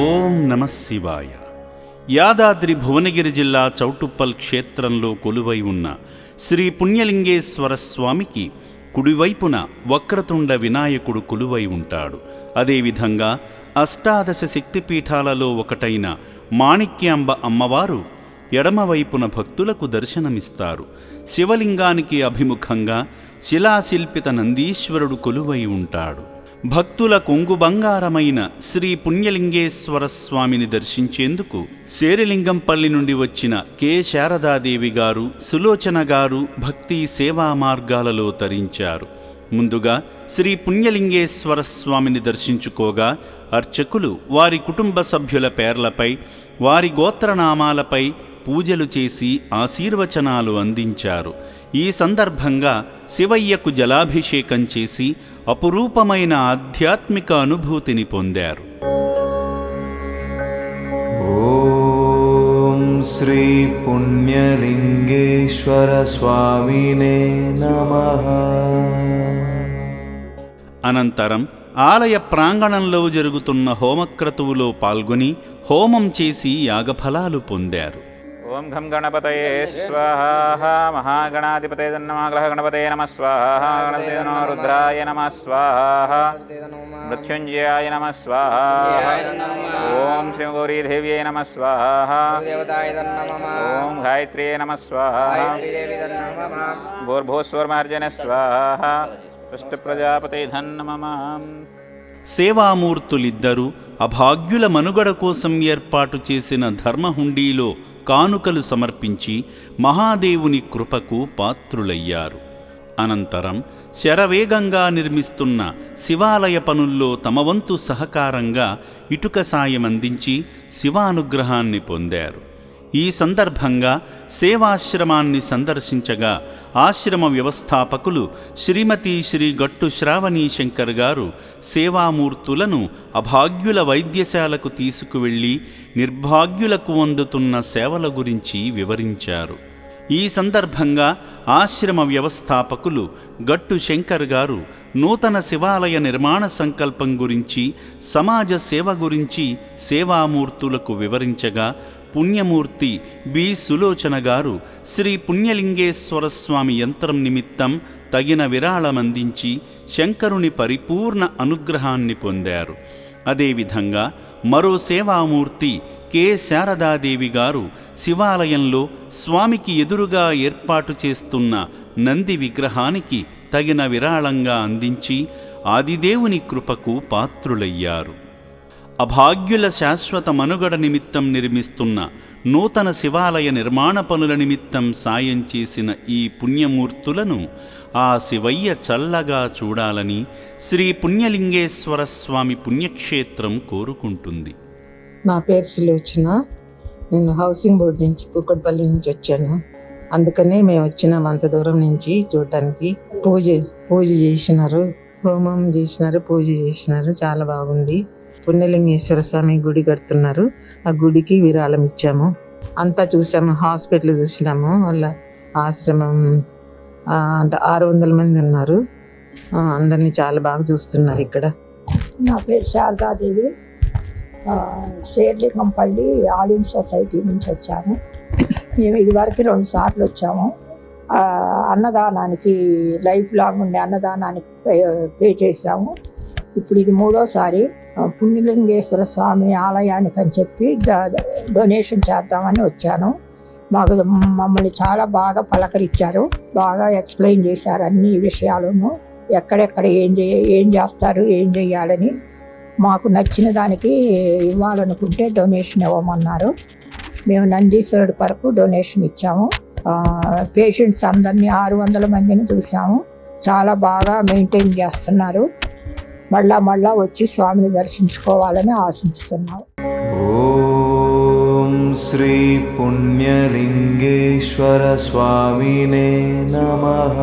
ఓం నమః శివాయ. యాదాద్రి భువనగిరి జిల్లా చౌటుప్పల్ క్షేత్రంలో కొలువై ఉన్న శ్రీ పుణ్యలింగేశ్వర స్వామికి కుడివైపున వక్రతుండ వినాయకుడు కొలువై ఉంటాడు. అదేవిధంగా అష్టాదశ శక్తిపీఠాలలో ఒకటైన మాణిక్యాంబ అమ్మవారు ఎడమవైపున భక్తులకు దర్శనమిస్తారు. శివలింగానికి అభిముఖంగా శిలాశిల్పిత నందీశ్వరుడు కొలువై ఉంటాడు. భక్తుల కొంగు బంగారమైన శ్రీ పుణ్యలింగేశ్వర స్వామిని దర్శించేందుకు శేరిలింగంపల్లి నుండి వచ్చిన కె శారదాదేవి గారు, సులోచన గారు భక్తి సేవా మార్గాలలో తరించారు. ముందుగా శ్రీ పుణ్యలింగేశ్వర స్వామిని దర్శించుకోగా అర్చకులు వారి కుటుంబ సభ్యుల పేర్లపై, వారి గోత్రనామాలపై పూజలు చేసి ఆశీర్వచనాలు అందించారు. ఈ సందర్భంగా శివయ్యకు జలాభిషేకం చేసి అపురూపమైన ఆధ్యాత్మిక అనుభూతిని పొందారు. ఓం శ్రీ పుణ్యలింగేశ్వర స్వామినే నమః. అనంతరం ఆలయ ప్రాంగణంలో జరుగుతున్న హోమక్రతువులో పాల్గొని హోమం చేసి యాగఫలాలు పొందారు. ఓం ఘం గణపతయే స్వాహ. మహాగణాధిపతయ నమః. గ్రహ గణపతయ నమః స్వాహ. గణపతయ నమః. రుద్రాయ నమః స్వాహ. మృత్యుంజయాయ నమః స్వాహ. ఓం శ్రీ గౌరీదేవ్యై నమః స్వాహ. ఓం గాయత్ర్యై నమః స్వాహ. భూర్భువస్వర్మహర్జన స్వాహ. ప్రజాపతే ధన్నమః. సేవామూర్తులిద్దరూ అభాగ్యుల మనుగడ కోసం ఏర్పాటు చేసిన ధర్మహుండీలో కానుకలు సమర్పించి మహాదేవుని కృపకు పాత్రులయ్యారు. అనంతరం శరవేగంగా నిర్మిస్తున్న శివాలయ పనుల్లో తమ వంతు సహకారంగా ఇటుక సాయం అందించి శివానుగ్రహాన్ని పొందారు. ఈ సందర్భంగా సేవాశ్రమాన్ని సందర్శించగా ఆశ్రమ వ్యవస్థాపకులు శ్రీమతి శ్రీ గట్టు శ్రావణీ శంకర్ గారు సేవామూర్తులను అభాగ్యుల వైద్యశాలకు తీసుకువెళ్లి నిర్భాగ్యులకు అందుతున్న సేవల గురించి వివరించారు. ఈ సందర్భంగా ఆశ్రమ వ్యవస్థాపకులు గట్టు శంకర్ గారు నూతన శివాలయ నిర్మాణ సంకల్పం గురించి, సమాజ సేవ గురించి సేవామూర్తులకు వివరించగా పుణ్యమూర్తి బి సులోచన గారు శ్రీ పుణ్యలింగేశ్వర స్వామి యంత్రం నిమిత్తం తగిన విరాళమందించి శంకరుని పరిపూర్ణ అనుగ్రహాన్ని పొందారు. అదేవిధంగా మరో సేవామూర్తి కె శారదాదేవి గారు శివాలయంలో స్వామికి ఎదురుగా ఏర్పాటు చేస్తున్న నంది విగ్రహానికి తగిన విరాళంగా అందించి ఆదిదేవుని కృపకు పాత్రులయ్యారు. అభాగ్యుల శాశ్వత మనుగడ నిమిత్తం నిర్మిస్తున్న నూతన శివాలయ నిర్మాణ పనుల నిమిత్తం సాయం చేసిన ఈ పుణ్యమూర్తులను ఆ శివయ్య చల్లగా చూడాలని శ్రీ పుణ్యలింగేశ్వర స్వామి పుణ్యక్షేత్రం కోరుకుంటుంది. నా పేరు సులోచన. నేను హౌసింగ్ బోర్డు నుంచి కూకట్పల్లి నుంచి వచ్చాను. అందుకనే మేము వచ్చినాం అంత దూరం నుంచి చూడటానికి. పూజ చేసినారు, హోమం చేసినారు, పూజ చేసినారు. చాలా బాగుంది. పుణ్యలింగేశ్వర స్వామి గుడి కడుతున్నారు. ఆ గుడికి విరాళం ఇచ్చాము. అంతా చూసాము. హాస్పిటల్ చూసినాము. వాళ్ళ ఆశ్రమం అంటే 600 మంది ఉన్నారు. అందరినీ చాలా బాగా చూస్తున్నారు ఇక్కడ. నా పేరు శారదాదేవి. శేర్లింగంపల్లి ఆలిన్ సొసైటీ నుంచి వచ్చాము. మేము ఇదివరకు 2 సార్లు వచ్చాము. అన్నదానానికి లైఫ్ లాంగ్ ఉండే అన్నదానానికి పే చేసాము. ఇప్పుడు ఇది 3వసారి పుణ్యలింగేశ్వర స్వామి ఆలయానికి అని చెప్పి డొనేషన్ చేద్దామని వచ్చాను. మమ్మల్ని చాలా బాగా పలకరించారు, బాగా ఎక్స్ప్లెయిన్ చేశారు అన్ని విషయాలను, ఎక్కడెక్కడ ఏం చేస్తారు, ఏం చేయాలని. మాకు నచ్చిన దానికి ఇవ్వాలనుకుంటే డొనేషన్ ఇవ్వమన్నారు. మేము నందీశ్వరుడి వరకు డొనేషన్ ఇచ్చాము. పేషెంట్స్ అందరినీ 600 మందిని చూసాము. చాలా బాగా మెయింటైన్ చేస్తున్నారు. మళ్ళా వచ్చి స్వామిని దర్శించుకోవాలని ఆశిస్తున్నాం. ఓం శ్రీ పుణ్యలింగేశ్వర స్వామినే నమః.